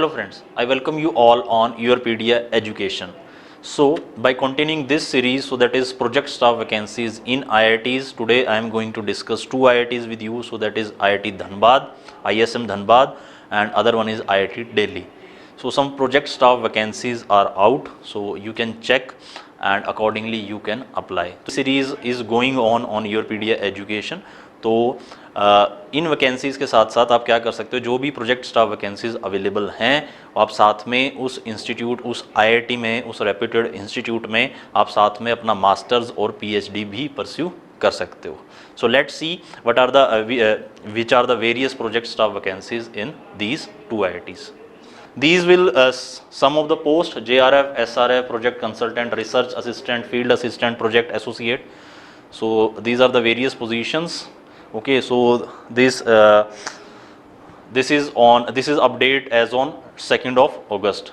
Hello friends, I welcome you all on Yourpedia Education. So by continuing this series, so that is project staff vacancies in IITs, today I am going to discuss two IITs with you. So that is IIT Dhanbad, ISM Dhanbad, and other one is IIT Delhi. So some project staff vacancies are out, so you can check and accordingly you can apply. The series is going on Yourpedia Education. तो इन vacancies के साथ साथ आप क्या कर सकते हो, जो भी प्रोजेक्ट स्टाफ वैकेंसीज़ अवेलेबल हैं आप साथ में उस इंस्टीट्यूट, उस आईआईटी में, उस रेप्यूटेड इंस्टीट्यूट में आप साथ में अपना मास्टर्स और पीएचडी भी परस्यू कर सकते हो. So let's see what are the which are the various project staff vacancies in these two IITs. These will some of the post JRF, SRF, project consultant, research assistant, field assistant, project associate. So these are the various positions. Okay, so this is update as on 2nd of August.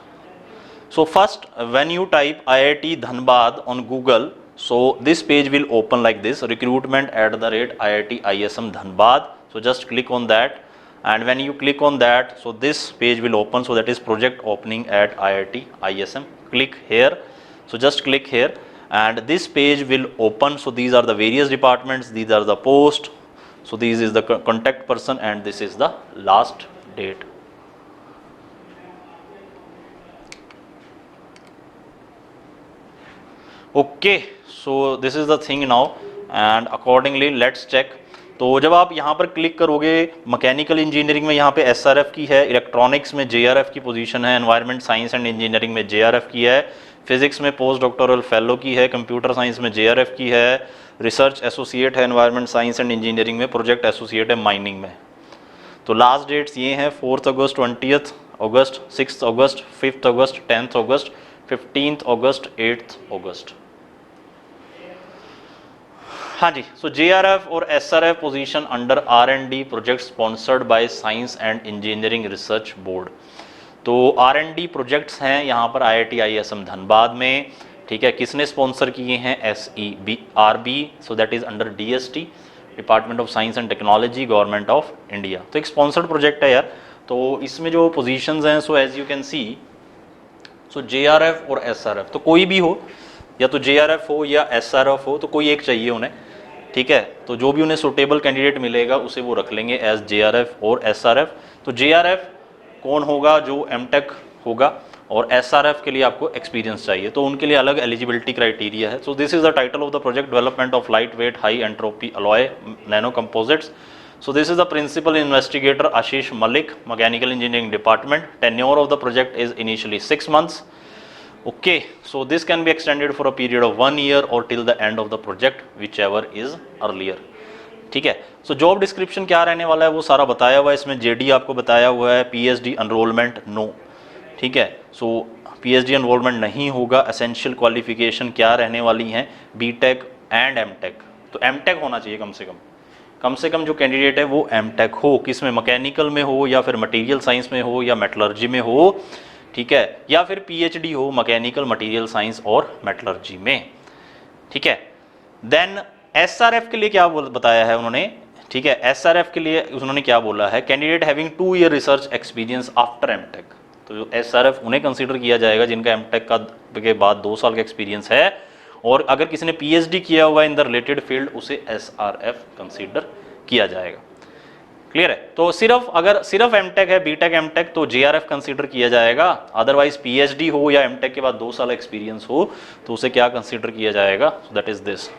So first, when you type IIT Dhanbad on Google, so this page will open like this: recruitment@IIT ISM Dhanbad. So just click on that, and when you click on that, so this page will open. So that is project opening at IIT ISM. Click here. So just click here, and this page will open. So these are the various departments, these are the posts. So this is the contact person, and this is the last date. Okay, so this is the thing now, and accordingly let's check. तो जब आप यहाँ पर click करोगे, mechanical engineering में यहाँ पे SRF की है, इलेक्ट्रॉनिक्स में जेआरएफ की पोजीशन है, एनवायरनमेंट साइंस एंड इंजीनियरिंग में जेआरएफ की है, फिजिक्स में पोस्ट डॉक्टोरल फेलो की है, कंप्यूटर साइंस में जेआरएफ की है, रिसर्च एसोसिएट है एनवायरनमेंट साइंस एंड इंजीनियरिंग में, प्रोजेक्ट एसोसिएट है माइनिंग में. तो लास्ट डेट्स ये हैं: 4 अगस्त, 20 अगस्त, 6 अगस्त, 5 अगस्त, 10 अगस्त, 15 अगस्त, 8 अगस्त. हाँ जी. सो जेआरएफ और SRF position under R and D project sponsored by science and engineering research board. तो आर&डी प्रोजेक्ट्स हैं यहाँ पर IIT ISM धनबाद में. ठीक है, किसने स्पॉन्सर किए हैं? SEBRB. So that is under DST, department of science and technology, government of India. तो एक स्पॉन्सर्ड प्रोजेक्ट है यार. तो इसमें जो पोजीशंस हैं, so as you can see, so JRF और एसआरएफ, तो कोई भी हो, या तो जेआरएफ हो या एसआरएफ हो, तो कोई एक चाहिए उन्हें. ठीक है, तो जो भी उन्हें सुटेबल कैंडिडेट मिलेगा उसे वो रख लेंगे एज जेआरएफ और एसआरएफ. तो जेआरएफ कौन होगा? जो एमटेक होगा, और एसआरएफ के लिए आपको एक्सपीरियंस चाहिए, तो उनके लिए अलग एलिजिबिलिटी क्राइटेरिया है. सो this is the title of the project: development of light weight high entropy alloy nano composites. So this is the principal investigator Ashish Malik, mechanical engineering department. Tenure of the project is initially 6 months. Okay, so this can be extended for a period of 1 year or till the end of the project, whichever is earlier. ठीक है. So job description क्या रहने वाला है वो सारा बताया हुआ है इसमें. जेडी आपको बताया हुआ है. PhD enrolment no. ठीक है, सो पीएचडी एनरोलमेंट नहीं होगा. एसेंशियल क्वालिफिकेशन क्या रहने वाली हैं? BTech and MTech. तो एमटेक होना चाहिए कम से कम जो कैंडिडेट है वो एमटेक हो. किसमें? मैकेनिकल में हो, या फिर मटेरियल साइंस में हो, या मेटलर्जी में हो. ठीक है, या फिर पीएचडी हो मैकेनिकल, मटेरियल साइंस और मेटलर्जी में. ठीक है. देन एसआरएफ के लिए क्या बताया है उन्होंने? ठीक है, एसआरएफ के लिए उन्होंने क्या बोला है? Candidate having 2 year research experience after MTech. तो जो एसआरएफ उन्हें कंसीडर किया जाएगा जिनका एमटेक के बाद 2 साल का एक्सपीरियंस है, और अगर किसी ने पीएचडी किया हुआ है इन द रिलेटेड फील्ड उसे एसआरएफ कंसीडर किया जाएगा. क्लियर है? तो अगर सिर्फ एमटेक है, बीटेक एमटेक, तो जेआरएफ कंसीडर किया जाएगा. अदरवाइज पीएचडी हो या एमटेक के बाद 2 साल एक्सपीरियंस हो तो उसे क्या कंसीडर किया जाएगा? सो that is this: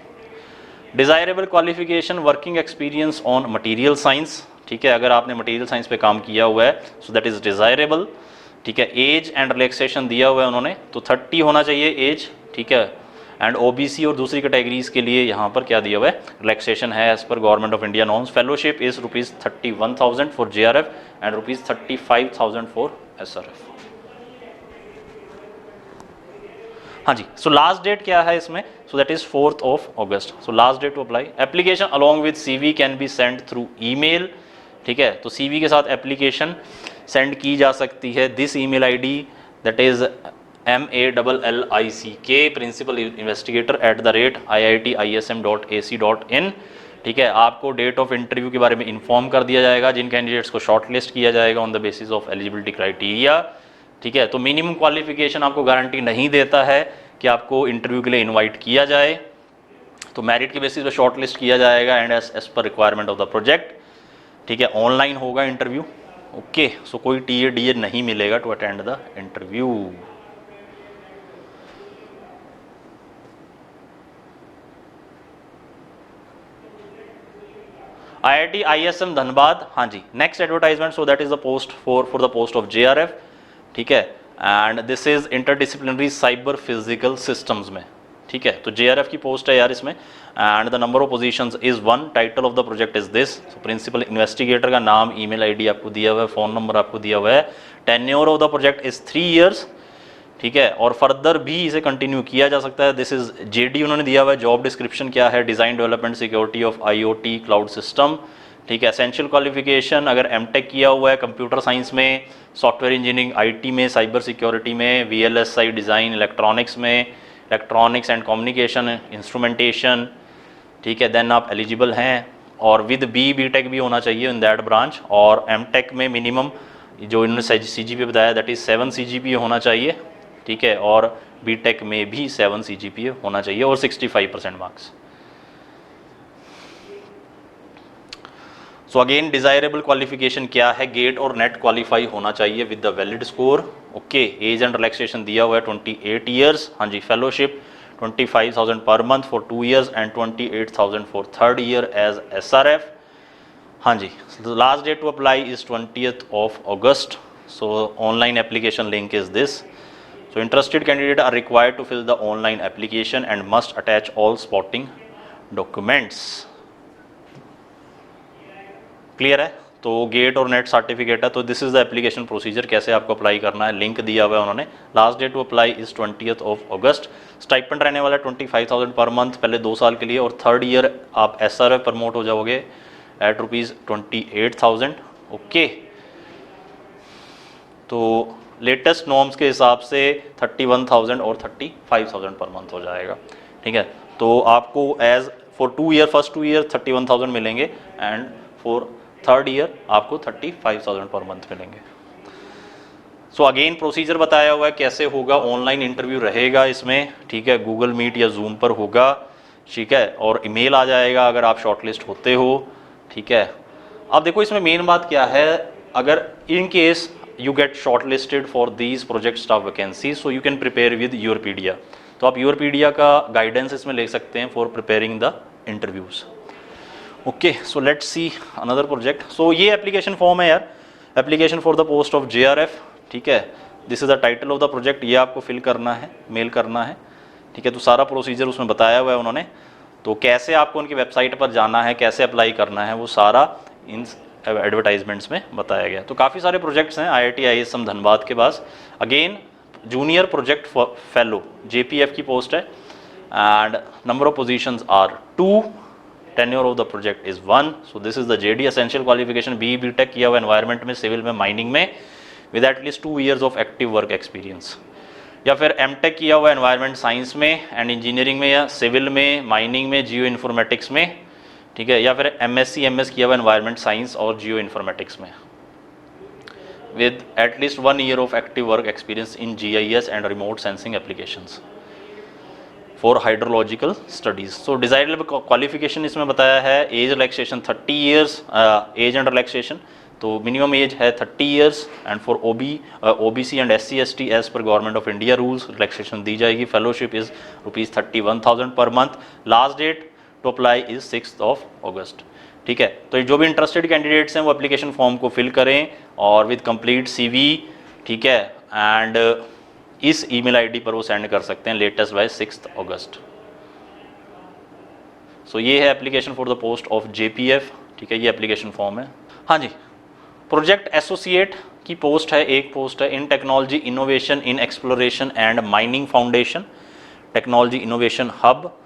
desirable qualification, working experience on material science. ठीक है, अगर आपने मटेरियल साइंस पे काम किया हुआ है सो दैट इज डिजायरेबल. ठीक है, एज एंड रिलैक्सेशन दिया हुआ है उन्होंने, तो 30 होना चाहिए एज. ठीक है, एंड ओबीसी और दूसरी कैटेगरीज के लिए यहाँ पर क्या दिया हुआ है? रिलैक्सेशन है as per government of India norms. Fellowship is ₹31,000 for JRF and ₹35,000 for SRF. हाँ जी. सो लास्ट डेट क्या है इसमें? So that is 4th of August. So last date to apply. Application along with CV can be send through email. ठीक है, तो CV के साथ एप्लीकेशन सेंड की जा सकती है. This email ID that is MALLICK principal investigator @IITISM.ac.in. ठीक है, आपको डेट ऑफ इंटरव्यू के बारे में इन्फॉर्म कर दिया जाएगा, जिन कैंडिडेट्स को शॉर्ट लिस्ट किया जाएगा on the basis of eligibility criteria. ठीक है, तो मिनिमम क्वालिफिकेशन आपको गारंटी नहीं देता है कि आपको इंटरव्यू के लिए इन्वाइट किया जाए, तो मेरिट के बेसिस पे शॉर्ट लिस्ट किया जाएगा and as per requirement of the project. ठीक है, ऑनलाइन होगा इंटरव्यू। ओके, सो कोई टीए डीए नहीं मिलेगा to attend the interview. IIT ISM Dhanbad, हाँ जी, next advertisement, so that is the post for the post of JRF। ठीक है, and this is interdisciplinary cyber physical systems में। ठीक है, तो JRF की पोस्ट है यार इसमें, and the number of positions is 1। Title of the project is this. Principal investigator का नाम, ईमेल आईडी आपको दिया हुआ है, फ़ोन नंबर आपको दिया हुआ है। Tenure of the project is 3 years. ठीक है, और फर्दर भी इसे कंटिन्यू किया जा सकता है। दिस इज JD उन्होंने दिया हुआ है। जॉब डिस्क्रिप्शन क्या है, design development security of IoT cloud system. ठीक है, एसेंशियल क्वालिफिकेशन अगर MTech किया हुआ है कंप्यूटर साइंस में, सॉफ्टवेयर इंजीनियरिंग IT में, साइबर सिक्योरिटी में, VLSI डिज़ाइन इलेक्ट्रॉनिक्स में, इलेक्ट्रॉनिक्स एंड कम्युनिकेशन इंस्ट्रूमेंटेशन। ठीक है, देन आप एलिजिबल हैं, और विद BTech भी होना चाहिए इन दैट ब्रांच, और MTech में मिनिमम जो इन्होंने CGPA बताया दैट इज़ 7 CGPA होना चाहिए। ठीक है, और BTech में भी 7 CGPA होना चाहिए और 65% marks. So again desirable qualification क्या है, गेट और नेट क्वालिफाई होना चाहिए with the valid score. Okay, age and relaxation दिया हुआ है 28 ईयर्स। हाँ जी, fellowship 25,000 per month for 2 years and 28,000 for 3rd year as SRF। हाँ जी, last date to apply is 20th of August। So online application link is this. So interested candidate are required to fill the online application and must attach all supporting documents। Clear है, तो gate और net certificate है। तो this is the application procedure, कैसे आपको apply करना है, link दिया हुआ है उन्होंने। Last date to apply is 20th of August। Stipend रहने वाला है 25,000 पर मंथ पहले 2 साल के लिए, और 3rd ईयर आप SRF प्रमोट हो जाओगे एट ₹28,000। ओके, तो लेटेस्ट नॉर्म्स के हिसाब से 31,000 और 35,000 पर मंथ हो जाएगा। ठीक है, तो आपको as for 2 year, first 2 year 31,000 मिलेंगे, एंड फॉर 3rd ईयर आपको 35,000 पर मंथ मिलेंगे। सो अगेन प्रोसीजर बताया हुआ है कैसे होगा, ऑनलाइन इंटरव्यू रहेगा इसमें। ठीक है, गूगल मीट या जूम पर होगा। ठीक है, और ईमेल आ जाएगा अगर आप शॉर्टलिस्ट होते हो। ठीक है, अब देखो इसमें मेन बात क्या है, अगर in case you get shortlisted for these project staff vacancies, so you can prepare with Yourpedia। तो आप Yourpedia का गाइडेंस इसमें ले सकते हैं for preparing the interviews. Okay, so let's see another project. So ये एप्लीकेशन फॉर्म है यार, application for the post of JRF। ठीक है, this is the title of the project, ये आपको फिल करना है, मेल करना है। ठीक है, तो सारा प्रोसीजर उसमें बताया हुआ है उन्होंने। तो कैसे आपको उनकी वेबसाइट पर जाना है, कैसे अप्लाई करना है, वो सारा इन एडवर्टाइजमेंट्स में बताया गया। तो काफ़ी सारे प्रोजेक्ट्स हैं IIT ISM धनबाद के पास। Again junior project fellow JPF की पोस्ट है, and number of positions are 2। Tenure of the project is 1। So this is the JD। Essential qualification BTech किया हुआ एनवायरनमेंट में, सिविल में, माइनिंग में, with at least 2 years of active work experience, या फिर MTech किया हुआ एनवायरनमेंट साइंस में एंड इंजीनियरिंग में, या सिविल में, माइनिंग में, जियो इन्फॉर्मेटिक्स में। ठीक है, या फिर MSc MS किया हुआ एनवायरनमेंट साइंस और जियो इन्फॉर्मेटिक्स में, with at least 1 year of active work experience in GIS and remote sensing applications for hydrological studies. So desirable qualification इसमें बताया है, age relaxation 30 years, age and relaxation, तो minimum age है 30 years, and for OBC and SC ST age per government of India rules relaxation दी जाएगी। Fellowship is ₹31,000 per month. Last date to apply is 6th of August। ठीक है, तो जो भी interested candidates हैं वो एप्लीकेशन फॉर्म को फिल करें और विद कंप्लीट CV। ठीक है, एंड इस ईमेल आईडी पर वो सेंड कर सकते हैं latest by 6th August। So ये है application for the post of JPF। ठीक है, ये एप्लीकेशन फॉर्म है। हाँ जी, प्रोजेक्ट एसोसिएट की पोस्ट है, एक पोस्ट है in technology innovation in exploration and mining foundation, technology innovation hub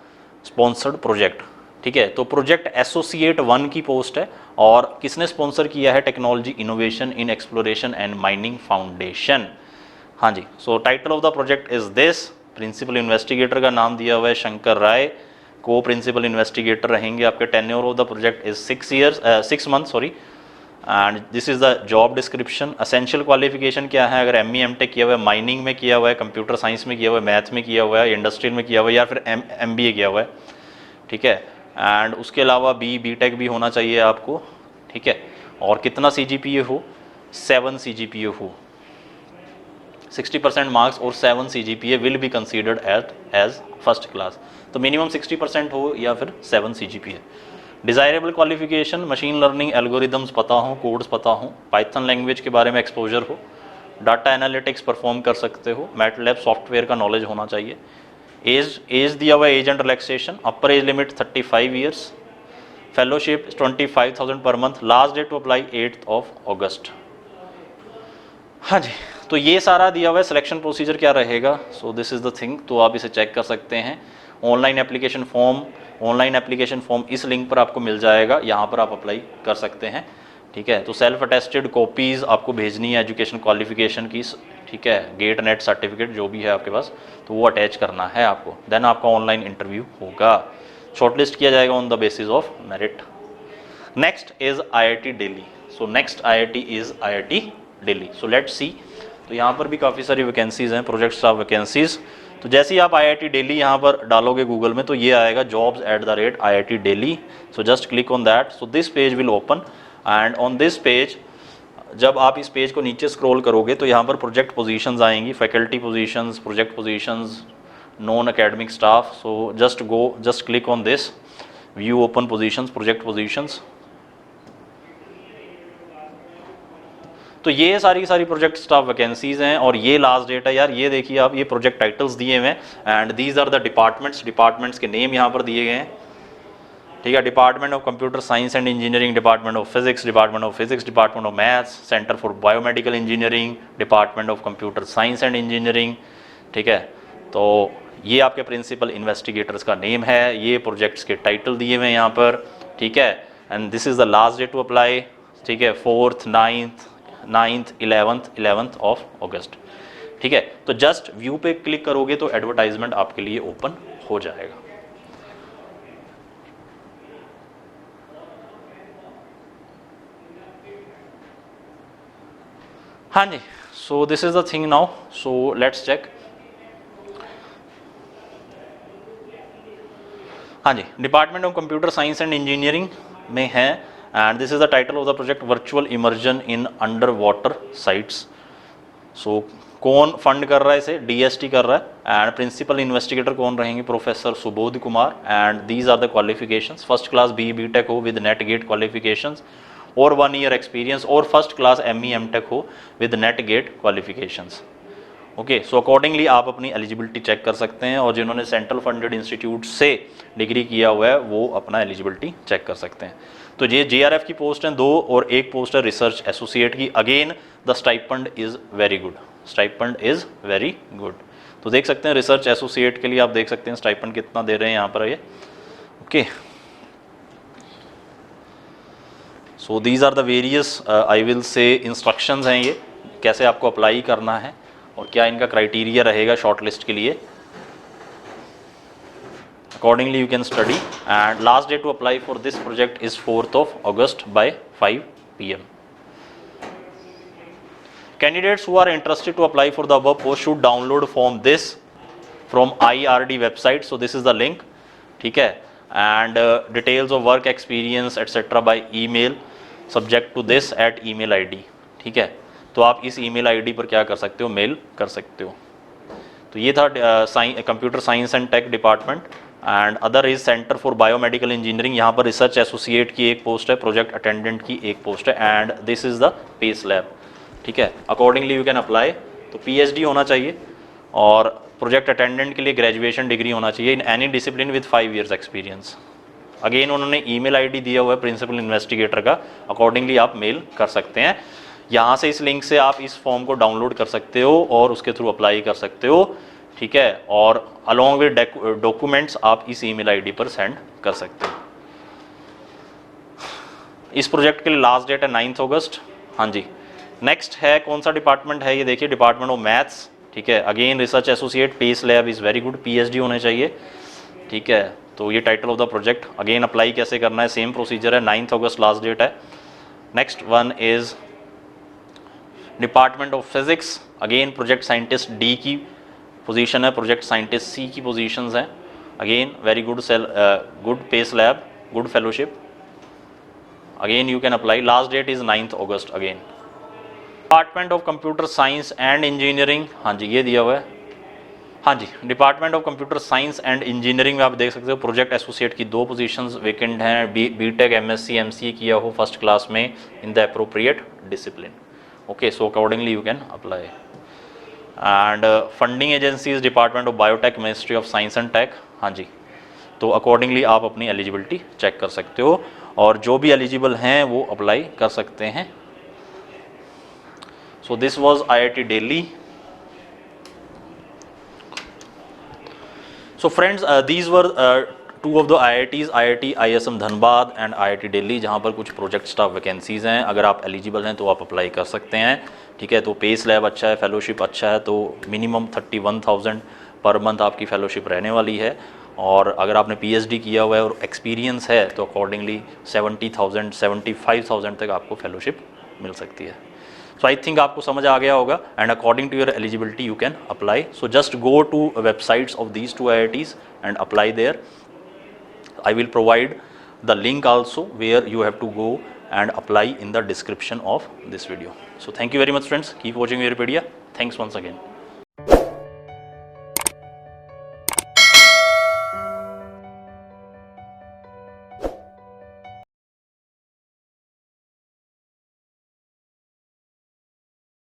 sponsored project. ठीक है, तो प्रोजेक्ट एसोसिएट 1 की पोस्ट है, और किसने स्पॉन्सर किया है, technology innovation in exploration and mining foundation. हाँ जी, so title of the project is this. Principal investigator का नाम दिया हुआ है शंकर राय। को प्रिंसिपल इन्वेस्टिगेटर रहेंगे। आपके tenure of the project is 6 month sorry. And this is the job description. Essential qualification क्या है, अगर ME MTech किया हुआ है, माइनिंग में किया हुआ है, कंप्यूटर साइंस में किया हुआ है, मैथ में किया हुआ है, इंडस्ट्रियल में किया हुआ है, या फिर MBA किया हुआ है, ठीक है। एंड उसके अलावा BTech भी होना चाहिए आपको, ठीक है। और कितना CGPA हो, 7 CGPA हो, 60% मार्क्स और 7 CGPA will be considered as first class. तो मिनिमम 60% हो या फिर 7 CGPA। Desirable qualification, machine learning algorithms पता हो, कोड्स पता हो, पाइथन लैंग्वेज के बारे में एक्सपोजर हो, डाटा एनालिटिक्स परफॉर्म कर सकते हो, मैटलैब सॉफ्टवेयर का नॉलेज होना चाहिए। एज दिया हुआ age and relaxation, upper age limit 35 years, fellowship 25,000 per month, last date to apply 8 अगस्त। हाँ जी, तो ये सारा दिया हुआ है। सिलेक्शन प्रोसीजर क्या रहेगा, so this is the thing, तो आप इसे चेक कर सकते हैं। ऑनलाइन एप्लीकेशन फॉर्म इस लिंक पर आपको मिल जाएगा, यहाँ पर आप अप्लाई कर सकते हैं, ठीक है। तो सेल्फ अटेस्टेड कॉपीज़ आपको भेजनी है एजुकेशन क्वालिफिकेशन की, ठीक है, गेट नेट सर्टिफिकेट जो भी है आपके पास, तो वो अटैच करना है आपको। देन आपका ऑनलाइन इंटरव्यू होगा, शॉर्टलिस्ट किया जाएगा on the basis of merit. Next is IIT Delhi. So next IIT is IIT Delhi. So let's सी, तो यहाँ पर भी काफ़ी सारी वैकेंसीज़ हैं, प्रोजेक्ट स्टाफ वैकेंसीज़। तो जैसे ही आप IIT दिल्ली यहाँ पर डालोगे गूगल में, तो ये आएगा jobs@IIT Delhi. So just click on that. So this page will open and on this page, जब आप इस पेज को नीचे स्क्रॉल करोगे तो यहाँ पर प्रोजेक्ट पोजीशंस आएंगी, faculty positions, project positions, non academic staff. So just click on this, view open positions, project positions. तो ये सारी प्रोजेक्ट स्टाफ वैकेंसीज हैं और ये लास्ट डेट है यार। ये देखिए आप, ये प्रोजेक्ट टाइटल्स दिए हुए हैं and these are the departments के नेम यहाँ पर दिए गए हैं, ठीक है। Department of computer science and engineering, department of physics, department of maths, centre for biomedical engineering, department of computer science and engineering, ठीक है। तो ये आपके प्रिंसिपल इन्वेस्टिगेटर्स का नेम है, ये प्रोजेक्ट्स के टाइटल दिए हुए हैं यहाँ पर, ठीक है। And this is the last date to apply, ठीक है, 4th, 9th, 11th अगस्त, ठीक है। तो जस्ट व्यू पे क्लिक करोगे तो एडवर्टाइजमेंट आपके लिए ओपन हो जाएगा। हाँ जी, so this is the thing now, so let's check. हाँ जी, department of computer science and engineering में है and this is the title of the project, virtual immersion in underwater sites. So कौन fund कर रहा है इसे, DST कर रहा है एंड प्रिंसिपल इन्वेस्टिगेटर कौन रहेंगे, professor Subodh Kumar. And these are the qualifications, first class BTech हो विद नेट गेट क्वालिफिकेशंस और 1 ईयर एक्सपीरियंस, और फर्स्ट क्लास ME MTech हो with NET GATE qualifications, okay. So accordingly आप अपनी एलिजिबिलिटी चेक कर सकते हैं और जिन्होंने सेंट्रल फंडेड इंस्टीट्यूट से डिग्री किया हुआ है वो अपना एलिजिबिलिटी चेक कर सकते हैं। तो ये JRF की पोस्ट हैं 2 और एक पोस्ट है रिसर्च एसोसिएट की। Again the stipend is very good, stipend is very good. तो देख सकते हैं रिसर्च एसोसिएट के लिए आप देख सकते हैं स्टाइपेंड कितना दे रहे हैं यहाँ पर ये, okay. So these are the various I will say instructions हैं, ये कैसे आपको अप्लाई करना है और क्या इनका क्राइटेरिया रहेगा शॉर्टलिस्ट के लिए। Accordingly you can study and last day to apply for this project is 4th August by 5 PM. Candidates who are interested to apply for the above post should download form this from IRD website. So this is the link, ठीक है, and details of work experience etc by email subject to this at email ID, ठीक है। तो आप इस email ID पर क्या कर सकते हो, मेल कर सकते हो। तो ये था computer science and tech department and other is centre for biomedical engineering. यहाँ पर रिसर्च एसोसिएट की एक पोस्ट है, प्रोजेक्ट अटेंडेंट की एक पोस्ट है and this is the pace lab, ठीक है। Accordingly you can apply. तो PhD होना चाहिए और प्रोजेक्ट अटेंडेंट के लिए ग्रेजुएशन डिग्री होना चाहिए in any discipline with 5 years experience. Again उन्होंने email ID दिया हुआ है प्रिंसिपल इन्वेस्टिगेटर का, अकॉर्डिंगली आप मेल कर सकते हैं। यहाँ से इस लिंक से आप इस फॉर्म को डाउनलोड कर सकते हो और उसके थ्रू अप्लाई कर सकते हो, ठीक है। और अलॉन्ग विद डॉक्यूमेंट्स आप इस email ID पर सेंड कर सकते हो। इस प्रोजेक्ट के लिए लास्ट डेट है 9th अगस्त। हाँ जी, नेक्स्ट है कौन सा डिपार्टमेंट है, ये देखिए डिपार्टमेंट ऑफ मैथ्स, ठीक है। Again research associate, pace lab is very good, PhD होने चाहिए, ठीक है। तो ये title of the project. Again apply कैसे करना है, सेम प्रोसीजर है, 9 अगस्त लास्ट डेट है। Next one is department of physics, again project scientist D की पोजीशन है, प्रोजेक्ट साइंटिस्ट सी की पोजीशंस हैं। Again very good good pace lab, good fellowship, again you can apply, last date is 9 अगस्त। Again department of computer science and engineering, हाँ जी ये दिया हुआ है, हाँ जी department of computer science and engineering में आप देख सकते हो प्रोजेक्ट एसोसिएट की 2 पोजीशंस वैकेंट हैं। बीटेक एमएससी एमसीए किया हो फर्स्ट क्लास में in the appropriate discipline. Okay, so accordingly you can apply. And funding agencies department of biotech, ministry of science and tech, हाँ जी, तो अकॉर्डिंगली आप अपनी एलिजिबिलिटी चेक कर सकते हो और जो भी एलिजिबल हैं वो अप्लाई कर सकते हैं। So this was IIT Delhi. So friends, these were two of the IITs, IIT ISM Dhanbad and IIT Delhi, जहाँ पर कुछ प्रोजेक्ट स्टाफ वैकेंसीज़ हैं। अगर आप एलिजिबल हैं तो आप अप्लाई कर सकते हैं, ठीक है। तो पेस लैब अच्छा है, फेलोशिप अच्छा है, तो मिनिमम 31,000 पर मंथ आपकी फेलोशिप रहने वाली है। और अगर आपने PhD किया हुआ है और एक्सपीरियंस है तो अकॉर्डिंगली 70,000 75,000 तक आपको फेलोशिप मिल सकती है। सो आई थिंक आपको समझ आ गया होगा and according to your eligibility you can apply. So just go to websites of these 2 IITs and apply there. I will provide the link also where you have to go and apply in the description of this video. So thank you very much friends, keep watching Wikipedia. Thanks once again.